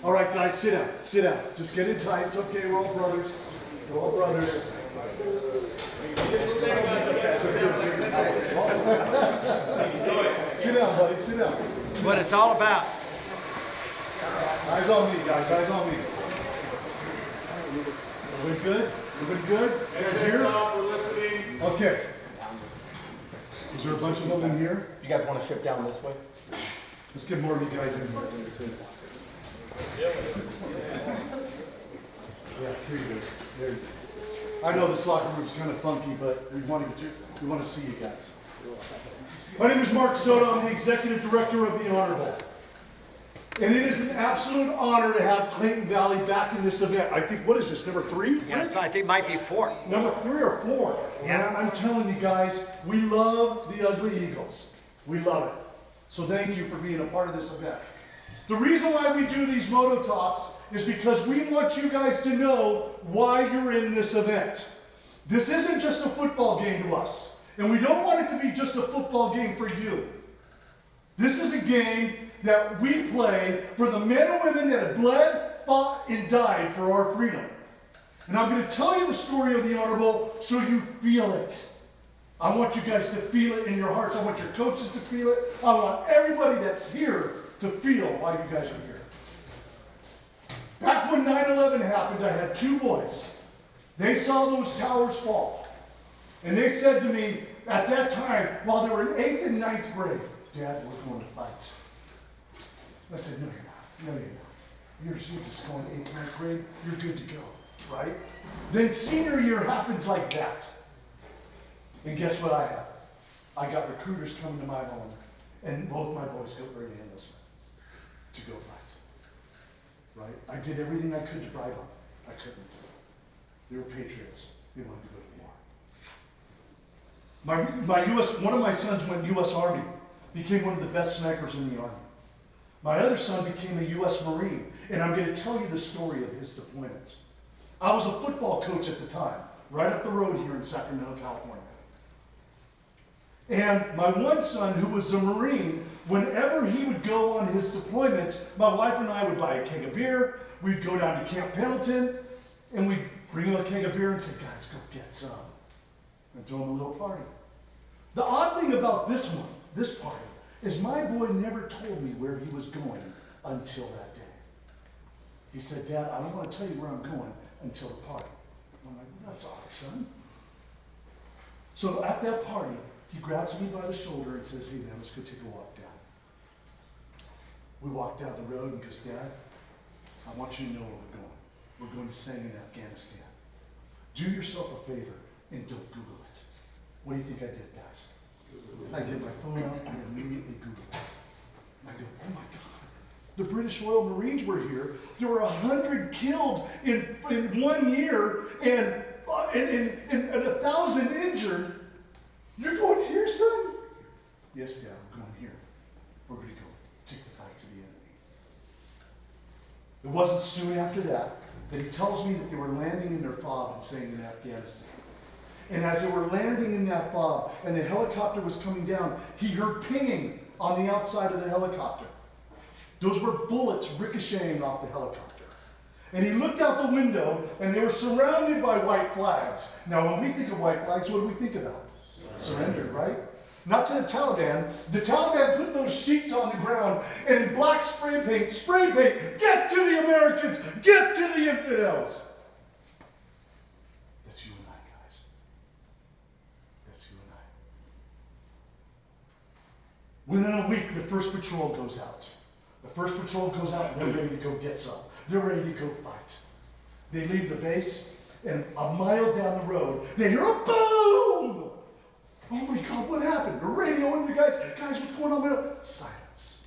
All right, guys, sit down. Sit down. Just get it tight. It's okay. We're all brothers. We're all brothers. Sit down, buddy. Sit down. That's what it's all about. Eyes on me, guys. Eyes on me. Everybody good? Everybody good? Guys here? We're listening. Okay. Is there a bunch of them in here? You guys want to shift down this way? Let's get more of you guys in here. Yeah, here you go. There you go. I know this locker room's kind of funky, but we want to see you guys. My name is Mark Soto. I'm the executive director of the Honor Bowl. And it is an absolute honor to have Clayton Valley back in this event. I think, what is this, number 3? Yeah, I think it might be 4. Number 3 or 4. Yeah. And I'm telling you guys, we love the Ugly Eagles. We love it. So thank you for being a part of this event. The reason why we do these Moto Talks is because we want you guys to know why you're in this event. This isn't just a football game to us. And we don't want it to be just a football game for you. This is a game that we play for the men and women that have bled, fought, and died for our freedom. And I'm going to tell you the story of the Honor Bowl so you feel it. I want you guys to feel it in your hearts. I want your coaches to feel it. I want everybody that's here to feel why you guys are here. Back when 9/11 happened, I had 2 boys. They saw those towers fall. And they said to me at that time, while they were in 8th and 9th grade, Dad, we're going to fight. I said, no, you're not. No, you're not. You're just going 8th, 9th grade. You're good to go, right? Then senior year happens like that. And guess what I have? I got recruiters coming to my home, and both my boys got ready to enlistment to go fight. Right? I did everything I could to bribe them. I couldn't. They were patriots. They wanted to go to war. One of my sons went U.S. Army, became one of the best snipers in the Army. My other son became a U.S. Marine, and I'm going to tell you the story of his deployment. I was a football coach at the time, right up the road here in Sacramento, California. And my one son, who was a Marine, whenever he would go on his deployments, my wife and I would buy a keg of beer, we'd go down to Camp Pendleton, and we'd bring him a keg of beer and say, guys, go get some. And throw him a little party. The odd thing about this party, is my boy never told me where he was going until that day. He said, Dad, I don't want to tell you where I'm going until the party. I'm like, well, that's odd, son. So at that party, he grabs me by the shoulder and says, hey, man, let's go take a walk down. We walk down the road and he goes, Dad, I want you to know where we're going. We're going to sing in Afghanistan. Do yourself a favor and don't Google it. What do you think I did, guys? I get my phone out and immediately Google it. And I go, oh my God, the British Royal Marines were here. There were 100 killed in 1 year and 1,000 injured. You're going here, son? Yes, Dad, we're going here. We're going to go take the fight to the enemy. It wasn't soon after that he tells me that they were landing in their FOB and saying in Afghanistan. And as they were landing in that FOB and the helicopter was coming down, he heard pinging on the outside of the helicopter. Those were bullets ricocheting off the helicopter. And he looked out the window and they were surrounded by white flags. Now, when we think of white flags, what do we think about? Surrender, right? Not to the Taliban. The Taliban put those sheets on the ground and in black spray paint, get to the Americans, get to the infidels. That's you and I, guys. That's you and I. Within a week, the first patrol goes out. The first patrol goes out and they're ready to go get some. They're ready to go fight. They leave the base and a mile down the road, they hear a boom! Oh my God, what happened? They're radioing the guys, what's going on? Silence.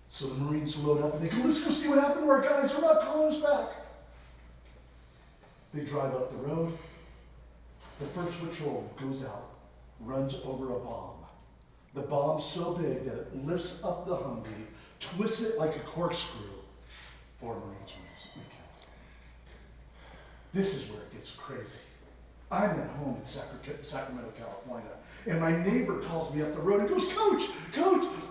So the Marines load up and they go, let's go see what happened to our guys. They're not calling us back. They drive up the road. The first patrol goes out, runs over a bomb. The bomb's so big that it lifts up the Humvee, twists it like a corkscrew. 4 Marines were instantly killed. This is where it gets crazy. I'm at home in Sacramento, California, and my neighbor calls me up the road and goes, Coach,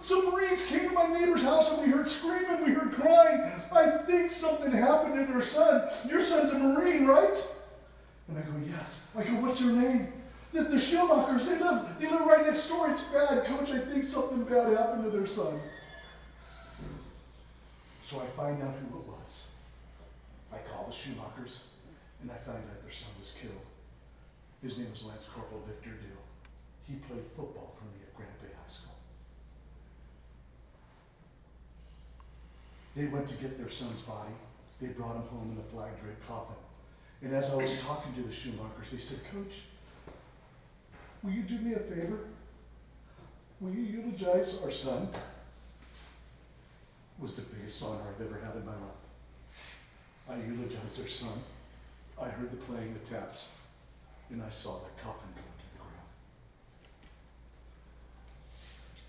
some Marines came to my neighbor's house and we heard screaming, we heard crying. crying. I think something happened to their son. Your son's a Marine, right? And I go, yes. I go, what's her name? The Schumachers, they live right next door. It's bad, Coach. I think something bad happened to their son. So I find out who it was. I call the Schumachers, and I find out their son was killed. His name was Lance Corporal Victor Dill. He played football for me at Granite Bay High School. They went to get their son's body. They brought him home in a flag-draped coffin. And as I was talking to the Schumachers, they said, Coach, will you do me a favor? Will you eulogize our son? It was the biggest honor I've ever had in my life. I eulogized their son. I heard the playing the taps, and I saw the coffin go to the ground.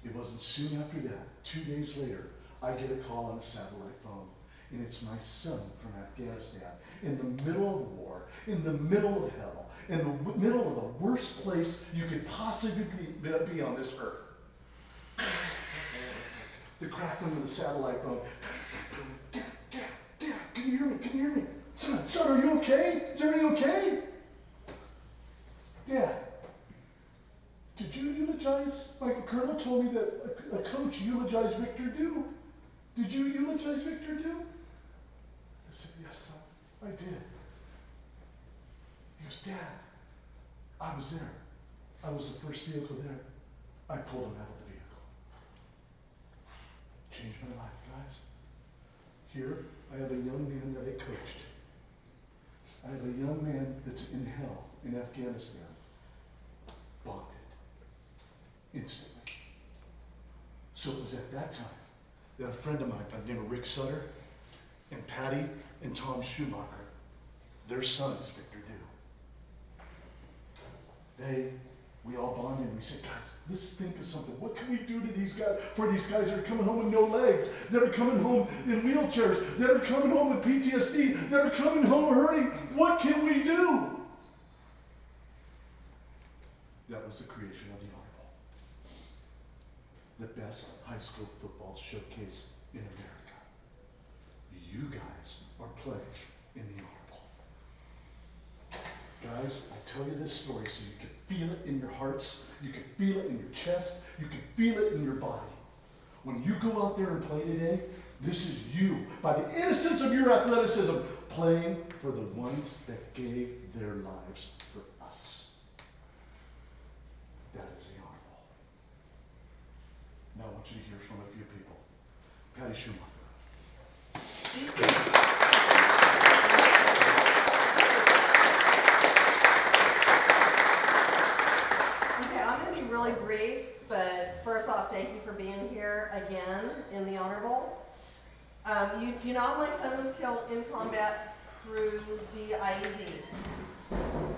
It wasn't soon after that, 2 days later, I get a call on a satellite phone, and it's my son from Afghanistan, in the middle of the war, in the middle of hell, in the middle of the worst place you could possibly be on this earth. The crackling of the satellite phone. Dad, can you hear me? Can you hear me? Son, are you okay? Is everything okay? Dad, did you eulogize? Like a colonel told me that a coach eulogized Victor Dew. Did you eulogize Victor Dew? I said, yes, son, I did. He goes, Dad, I was there. I was the first vehicle there. I pulled him out of the vehicle. Changed my life, guys. Here, I have a young man that I coached. I have a young man that's in hell in Afghanistan. Bonded. Instantly. So it was at that time that a friend of mine by the name of Rick Sutter and Patty and Tom Schumacher, their son is Victor Dew. We all bonded and we said, guys, let's think of something. What can we do to these guys, for these guys that are coming home with no legs, that are coming home in wheelchairs, that are coming home with PTSD, that are coming home hurting? What can we do? That was the creation of the Honor Bowl. The best high school football showcase in America. You guys are playing in the Honor Bowl. Guys, I tell you this story so you can feel it in your hearts, you can feel it in your chest, you can feel it in your body. When you go out there and play today, this is you, by the innocence of your athleticism, playing for the ones that gave their lives for us. That is the Honor Bowl. Now I want you to hear from a few people. Patty Schumacher. Really brief, but first off, thank you for being here again in the Honor Bowl. You know my son was killed in combat through the IED.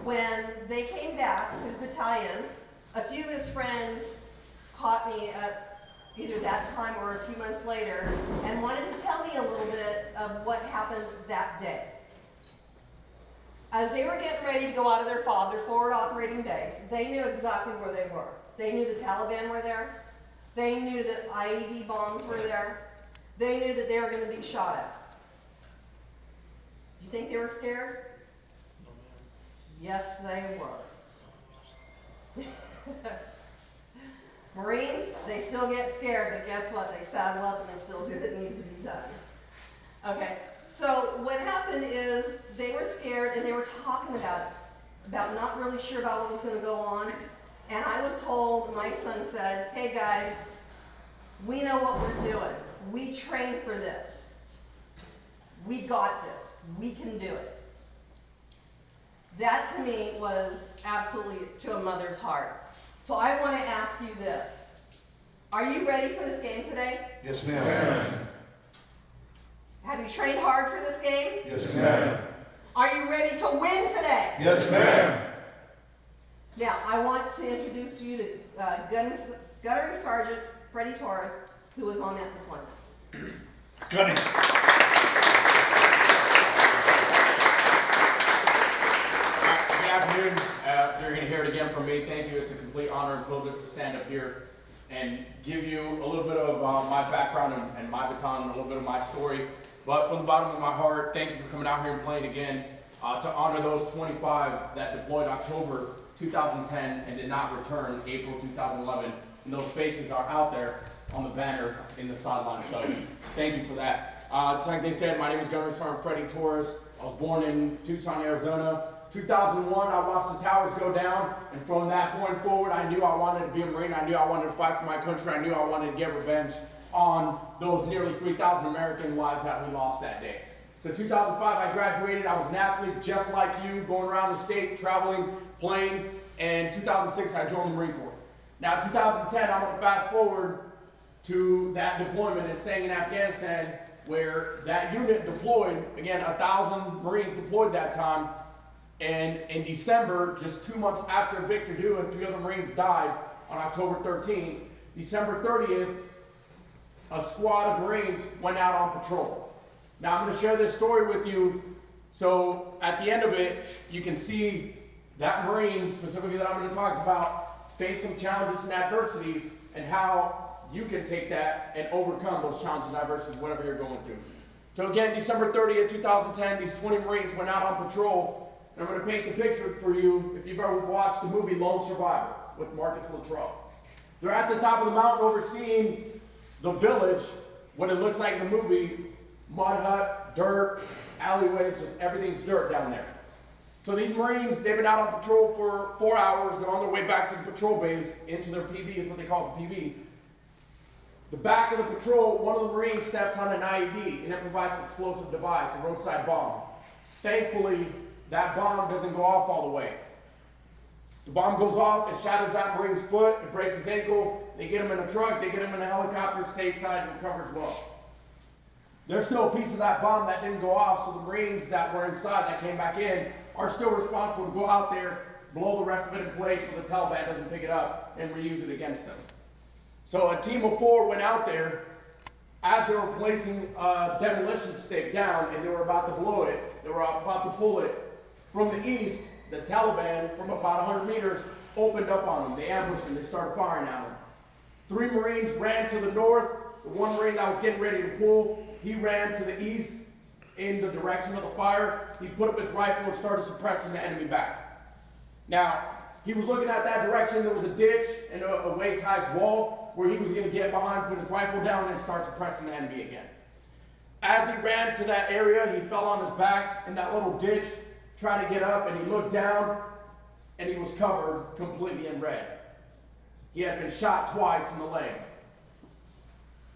When they came back, his battalion, a few of his friends caught me at either that time or a few months later and wanted to tell me a little bit of what happened that day. As they were getting ready to go out of their forward operating base, they knew exactly where they were. They knew the Taliban were there. They knew that IED bombs were there. They knew that they were going to be shot at. Do you think they were scared? Yes, they were. Marines, they still get scared, but guess what? They saddle up and they still do what needs to be done. Okay, so what happened is they were scared and they were talking about it, about not really sure about what was going to go on. And I was told, my son said, hey guys, we know what we're doing. We trained for this. We got this. We can do it. That to me was absolutely to a mother's heart. So I want to ask you this. Are you ready for this game today? Yes, ma'am. Have you trained hard for this game? Yes, ma'am. Are you ready to win today? Yes, ma'am. Now, I want to introduce to you to Gunnery Sergeant Freddie Torres, who was on that deployment. Gunny. Good afternoon. You're going to hear it again from me. Thank you. It's a complete honor and privilege to stand up here and give you a little bit of my background and my baton, and a little bit of my story. But from the bottom of my heart, thank you for coming out here and playing again to honor those 25 that deployed October 2010 and did not return April 2011. And those faces are out there on the banner in the sideline. So thank you for that. Like they said, my name is Gunner Sergeant Freddie Torres. I was born in Tucson, Arizona. 2001, I watched the towers go down, and from that point forward, I knew I wanted to be a Marine. I knew I wanted to fight for my country. I knew I wanted to get revenge on those nearly 3,000 American lives that we lost that day. So 2005, I graduated. I was an athlete just like you, going around the state, traveling, playing. And 2006, I joined the Marine Corps. Now, 2010, I'm going to fast forward to that deployment in Sangin, Afghanistan, where that unit deployed, again, 1,000 Marines deployed that time. And in December, just 2 months after Victor Dew and 3 other Marines died on October 13th, December 30th, a squad of Marines went out on patrol. Now I'm going to share this story with you, so at the end of it, you can see that Marine, specifically that I'm going to talk about, face some challenges and adversities, and how you can take that and overcome those challenges and adversities, whatever you're going through. So again, December 30th, 2010, these 20 Marines went out on patrol. And I'm going to paint the picture for you if you've ever watched the movie Lone Survivor with Marcus Luttrell. They're at the top of the mountain overseeing the village, what it looks like in the movie, mud hut, dirt, alleyways, just everything's dirt down there. So these Marines, they've been out on patrol for 4 hours. They're on their way back to the patrol base, into their PV is what they call the PV. The back of the patrol, one of the Marines steps on an IED, an improvised explosive device, a roadside bomb. Thankfully, that bomb doesn't go off all the way. The bomb goes off, it shatters that Marine's foot, it breaks his ankle, they get him in a truck, they get him in a helicopter, stays side, and recovers well. There's still a piece of that bomb that didn't go off, so the Marines that were inside, that came back in, are still responsible to go out there, blow the rest of it in place so the Taliban doesn't pick it up and reuse it against them. So a team of 4 went out there as they were placing a demolition stick down and they were about to blow it, they were about to pull it. From the east, the Taliban, from about 100 meters, opened up on them. They ambushed them. They started firing at them. 3 Marines ran to the north. The 1 Marine that was getting ready to pull, he ran to the east in the direction of the fire. He put up his rifle and started suppressing the enemy back. Now, he was looking at that direction. There was a ditch and a waist-high wall where he was going to get behind, put his rifle down, and start suppressing the enemy again. As he ran to that area, he fell on his back in that little ditch, trying to get up, and he looked down, and he was covered completely in red. He had been shot twice in the legs.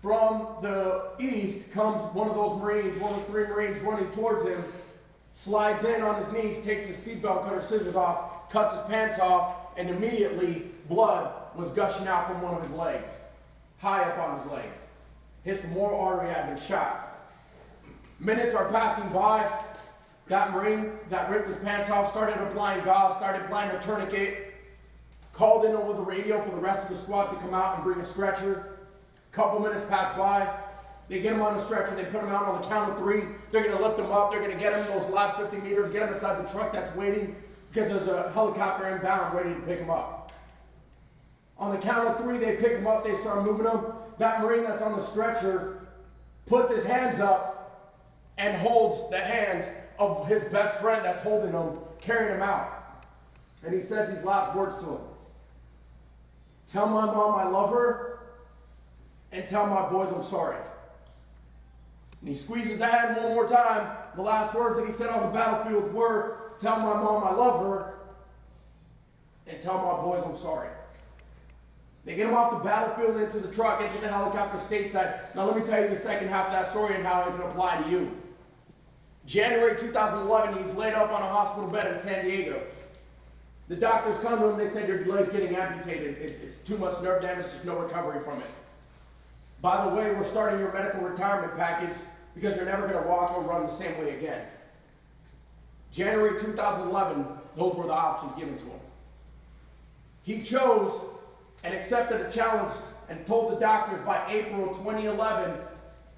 From the east comes one of those Marines, one of the 3 Marines running towards him, slides in on his knees, takes his seatbelt cutter scissors off, cuts his pants off, and immediately blood was gushing out from one of his legs, high up on his legs. His femoral artery had been shot. Minutes are passing by. That Marine that ripped his pants off started applying gauze, started applying a tourniquet, called in over the radio for the rest of the squad to come out and bring a stretcher. A couple minutes pass by. They get him on the stretcher. They put him out on the count of 3. They're going to lift him up. They're going to get him those last 50 meters, get him inside the truck that's waiting because there's a helicopter inbound ready to pick him up. On the count of 3, they pick him up. They start moving him. That Marine that's on the stretcher puts his hands up and holds the hands of his best friend that's holding him, carrying him out. And he says these last words to him. Tell my mom I love her, and tell my boys I'm sorry. And he squeezes the hand one more time. The last words that he said on the battlefield were, tell my mom I love her, and tell my boys I'm sorry. They get him off the battlefield, into the truck, into the helicopter stateside. Now let me tell you the second half of that story and how it can apply to you. January 2011, he's laid up on a hospital bed in San Diego. The doctors come to him, they said your leg's getting amputated. It's too much nerve damage, there's no recovery from it. By the way, we're starting your medical retirement package because you're never going to walk or run the same way again. January 2011, those were the options given to him. He chose and accepted a challenge and told the doctors by April 2011,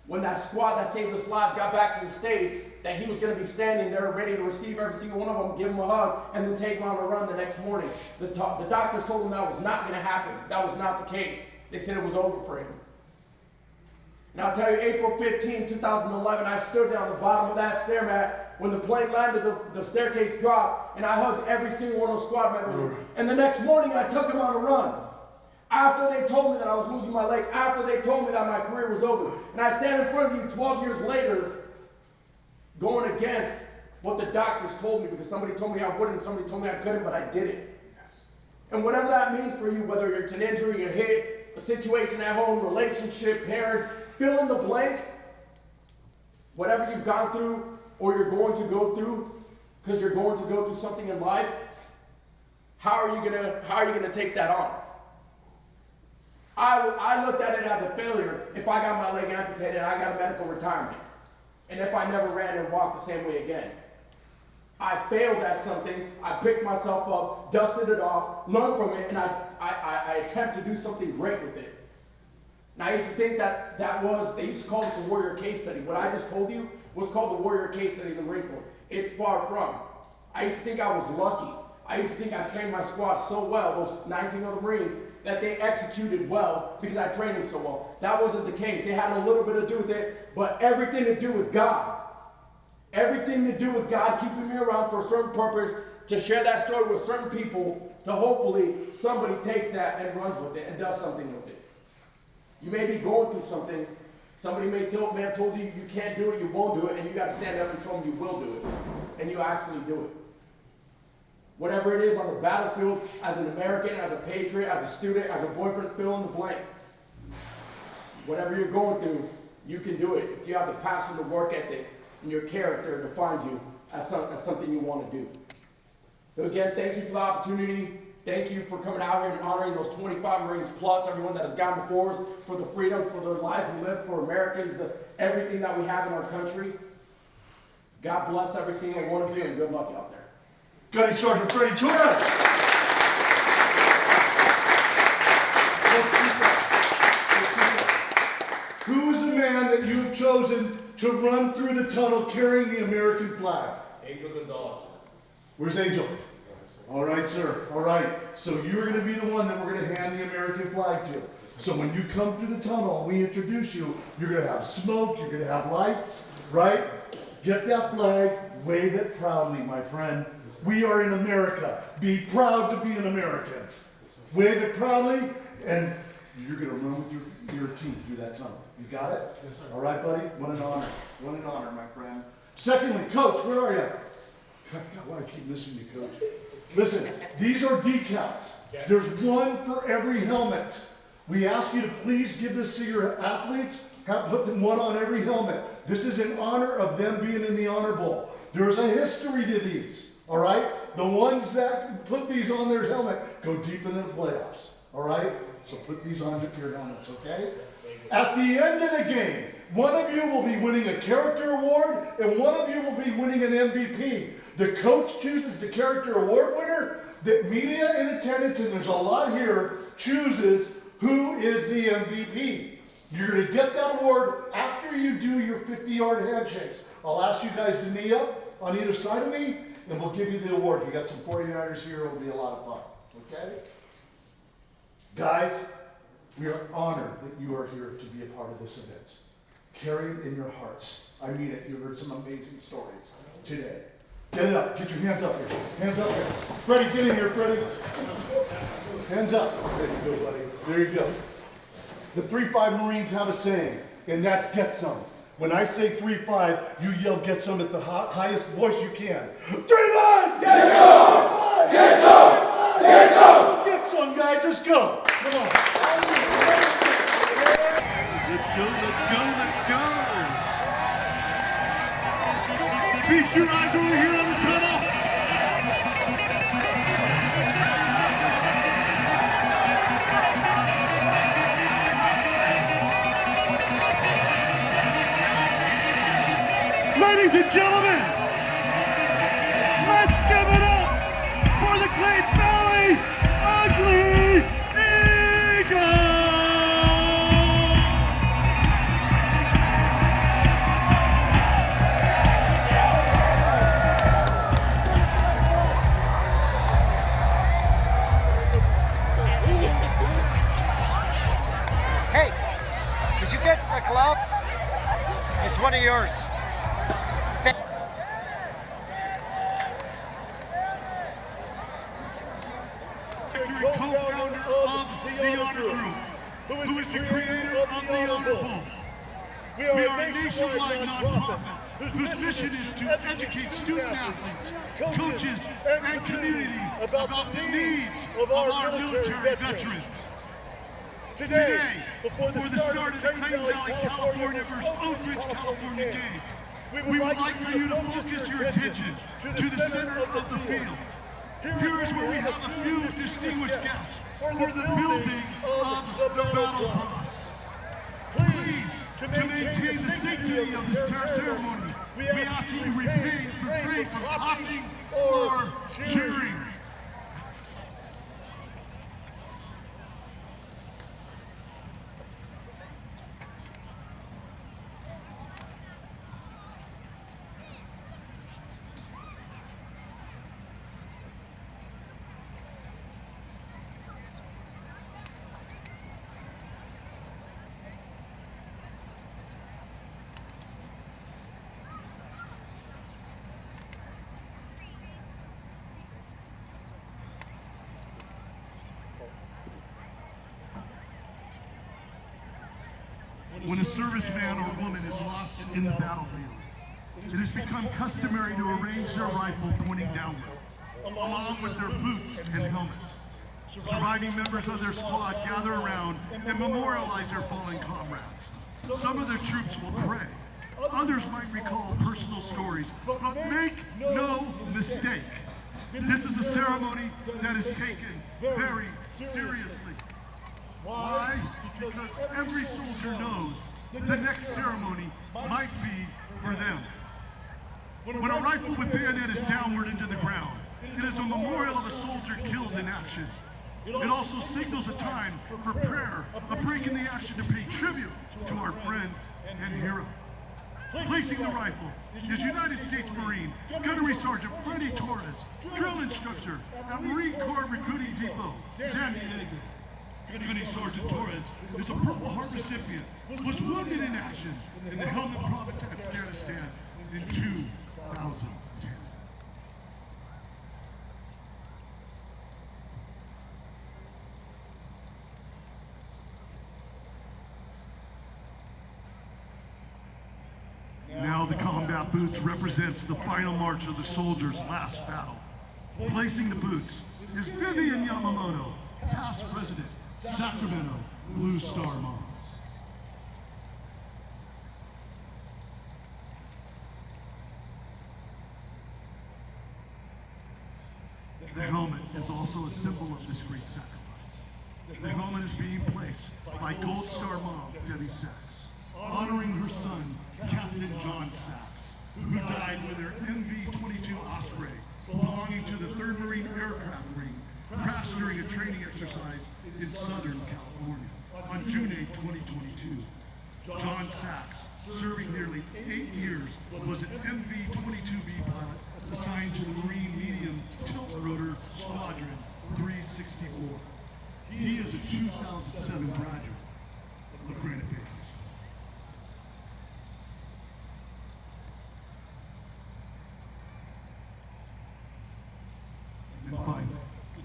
when that squad that saved his life got back to the States, that he was going to be standing there ready to receive every single one of them, give them a hug, and then take them on a run the next morning. The doctors told him that was not going to happen. That was not the case. They said it was over for him. And I'll tell you, April 15, 2011, I stood there on the bottom of that stair mat when the plane landed, the staircase dropped, and I hugged every single one of those squad members. And the next morning, I took them on a run. After they told me that I was losing my leg, after they told me that my career was over. And I stand in front of you 12 years later, going against what the doctors told me, because somebody told me I wouldn't, somebody told me I couldn't, but I did it. And whatever that means for you, whether it's an injury, a hit, a situation at home, relationship, parents, fill in the blank, whatever you've gone through or you're going to go through, because you're going to go through something in life, how are you gonna take that on? I looked at it as a failure if I got my leg amputated and I got a medical retirement, and if I never ran and walked the same way again. I failed at something, I picked myself up, dusted it off, learned from it, and I attempt to do something great with it. And I used to think they used to call this a warrior case study. What I just told you was called the warrior case study in the Marine Corps. It's far from. I used to think I was lucky. I used to think I trained my squad so well, those 19 other Marines, that they executed well because I trained them so well. That wasn't the case. It had a little bit to do with it, but everything to do with God. Everything to do with God keeping me around for a certain purpose, to share that story with certain people, to hopefully somebody takes that and runs with it and does something with it. You may be going through something. Somebody may have told you you can't do it, you won't do it, and you got to stand up and show them you will do it. And you actually do it. Whatever it is on the battlefield, as an American, as a patriot, as a student, as a boyfriend, fill in the blank. Whatever you're going through, you can do it. If you have the passion, the work ethic, and your character defines you as something you want to do. So again, thank you for the opportunity. Thank you for coming out here and honoring those 25 Marines plus everyone that has gone before us for the freedom, for the lives we live, for Americans, everything that we have in our country. God bless every single one of you, and good luck out there. Gunny Sergeant Freddie Torres. Who is the man that you've chosen to run through the tunnel carrying the American flag? Angel Gonzalez. Where's Angel? All right, sir. All right. So you're going to be the one that we're going to hand the American flag to. So when you come through the tunnel and we introduce you, you're going to have smoke, you're going to have lights, right? Get that flag, wave it proudly, my friend. We are in America. Be proud to be an American. Wave it proudly, and you're going to run with your team through that tunnel. You got it? Yes, sir. All right, buddy? What an honor. What an honor, my friend. Secondly, Coach, where are you? God, why do I keep missing you, Coach? Listen, these are decals. There's one for every helmet. We ask you to please give this to your athletes. Put them one on every helmet. This is in honor of them being in the Honor Bowl. There's a history to these, all right? The ones that put these on their helmet go deep into the playoffs, all right? So put these on your helmets, okay? At the end of the game, one of you will be winning a character award, and one of you will be winning an MVP. The coach chooses the character award winner. The media in attendance, and there's a lot here, chooses who is the MVP. You're going to get that award after you do your 50-yard handshakes. I'll ask you guys to knee up on either side of me, and we'll give you the award. We got some 49ers here. It'll be a lot of fun. Okay? Guys, we are honored that you are here to be a part of this event. Carry it in your hearts. I mean it. You heard some amazing stories today. Get it up. Get your hands up here. Hands up here. Freddie, get in here, Freddie. Hands up. There you go, buddy. There you go. The 3-5 Marines have a saying, and that's get some. When I say 3-5, you yell get some at the highest voice you can. 3-5! Get some! Get some! Get some! Get some, guys. Let's go. Come on. Let's go, let's go, let's go. Feast your eyes over here on the tunnel. Ladies and gentlemen, let's give it up for the Clayton Valley Ugly Eagle! Hey, did you get the glove? yours. Co-founder of the Honor Group, who is the creator of the Honor Bowl. We are a nationwide nonprofit whose mission is to educate student-athletes, coaches, and community about the needs of our military veterans. Today, before the start of the Clayton Valley California versus Oak Ridge California game, we would like for you to focus your attention to the center of the field. Here is where we have a few distinguished guests for the building of the battle cross. Please, to maintain the sanctity of this ceremony, we ask you to refrain from clapping or cheering. When a serviceman or woman is lost in the battlefield, it has become customary to arrange their rifle pointing downward, along with their boots and helmets. Surviving members of their squad gather around and memorialize their fallen comrades. Some of the troops will pray. Others might recall personal stories, but make no mistake. This is a ceremony that is taken very seriously. Why? Because every soldier knows the next ceremony might be for them. When a rifle with bayonet is downward into the ground, it is a memorial of a soldier killed in action. It also signals a time for prayer, a break in the action to pay tribute to our friend and hero. Placing the rifle is United States Marine Gunnery Sergeant Freddie Torres, drill instructor at Marine Corps Recruiting Depot, San Diego. Gunnery Sergeant Torres is a Purple Heart recipient, was wounded in action in the Helmand Province, Afghanistan in 2010. Now the combat boots represents the final march of the soldier's last battle. Placing the boots is Vivian Yamamoto, past president, Sacramento Blue Star Moms. The helmet is also a symbol of this great sacrifice. The helmet is being placed by Gold Star mom Debbie Sachs, honoring her son, Captain John Sachs, who died with her MV-22 Osprey, belonging to the 3rd Marine Aircraft Wing, crashed during a training exercise in Southern California on June 8, 2022. John Sachs, serving nearly 8 years, was an MV-22B pilot assigned to the Marine Medium Tilt Rotor Squadron 364. He is a 2007 graduate of Granite Base. And finally,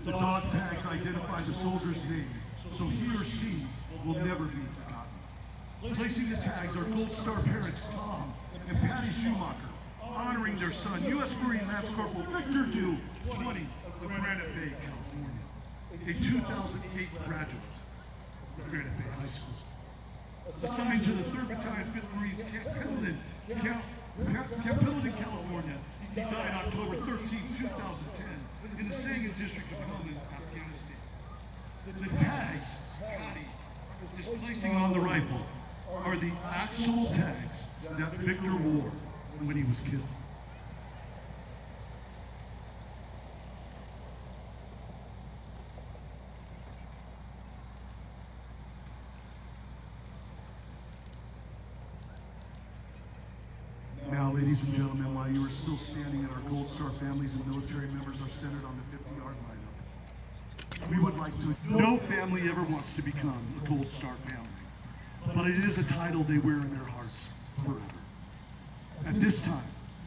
the dog tags identify the soldier's name, so he or she will never be forgotten. Placing the tags are Gold Star parents Tom and Patty Schumacher, honoring their son, U.S. Marine Lance Corporal Victor Dew, 20 of Granite Bay, California, a 2008 graduate of Granite Bay High School. Assigned to the 3rd Battalion 5th Marines Camp Pendleton, California, he died October 13, 2010, in the Sangin district of Helmand, Afghanistan. The tags Patty is placing on the rifle are the actual tags that Victor wore when he was killed. Now, ladies and gentlemen, while you are still standing and our Gold Star families and military members are centered on the 50-yard lineup, we would like to. No family ever wants to become a Gold Star family, but it is a title they wear in their hearts forever. At this time,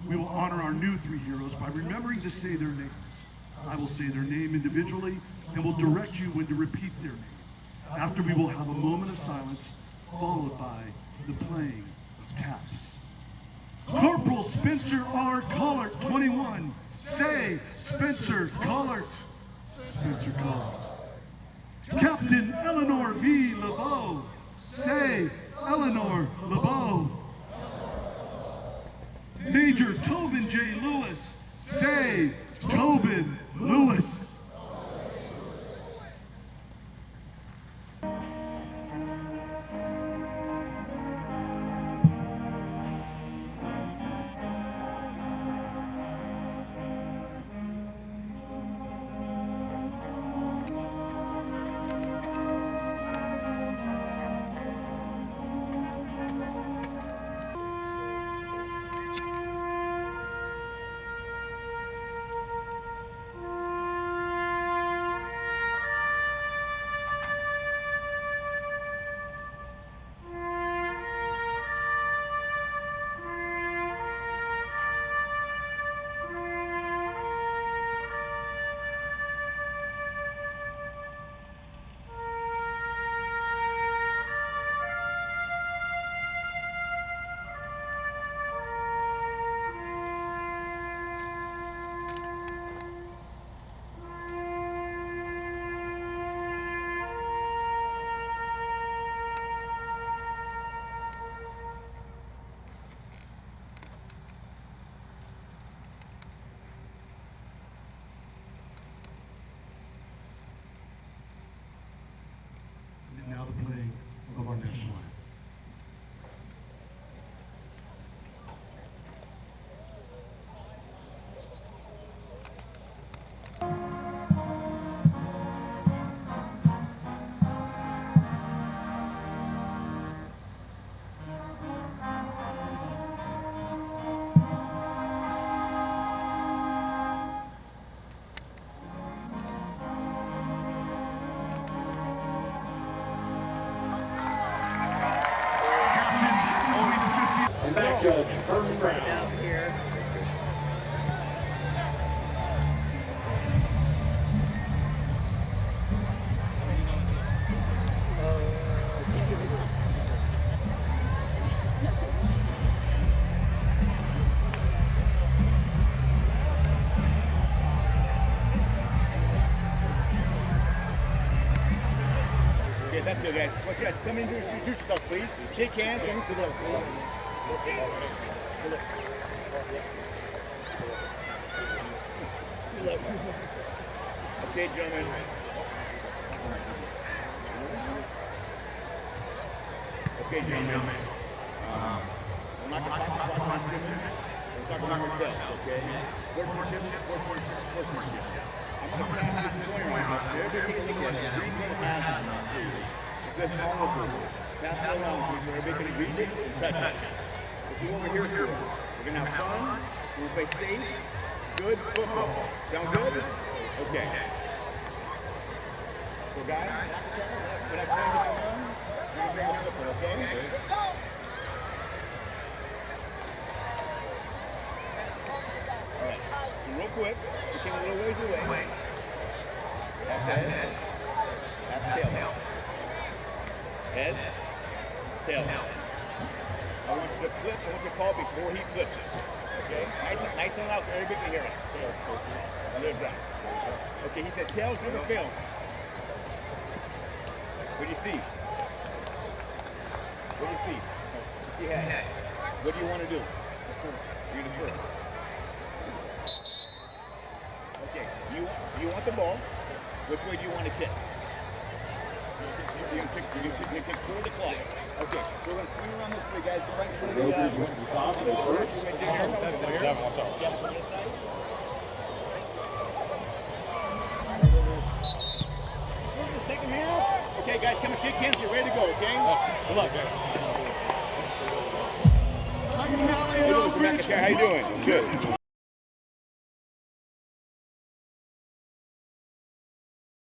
we will honor our new 3 heroes by remembering to say their names. I will say their name individually and will direct you when to repeat their name. After, we will have a moment of silence, followed by the playing of taps. Corporal Spencer R. Collart, 21. Say, Spencer Collart. Spencer Collart. Captain Eleanor V. LeBeau. Say, Eleanor LeBeau. Major Tobin J. Lewis. Say, Tobin Lewis. Now the playing of our national anthem. Down here. Okay, that's good, guys. Come in and introduce yourselves, please. Shake hands. Okay, gentlemen. Okay, gentlemen. We're not going to talk about my scrimmage. We're talking about ourselves, okay? Sportsmanship. I'm going to pass this pointer on up. Everybody take a look at it. Read what it has on it, please. It says Honor Bowl. Pass it along, please, so everybody can read it and touch it. This is what we're here for. We're going to have fun. We're going to play safe, good football. Sound good? Okay. So, guys, when I tell you to run, you're going to bring the football, okay? Let's go! All right. So real quick, we came a little ways away. That's heads. That's tails. Heads, tails. I want you to flip. I want you to call before he flips it. Okay? Nice and loud so everybody can hear it. A little drop. Okay, he said tails never fails. What do you see? What do you see? You see heads. What do you want to do? You're defer. Okay, you want the ball. Which way do you want to kick? You're going to kick toward the clock. Okay, so we're going to swing around this way, guys. Go right in front of the second half. Okay, guys, come and shake hands. Get ready to go, okay? Good luck, guys. Hey, Mr. McIntyre, how you doing? Good.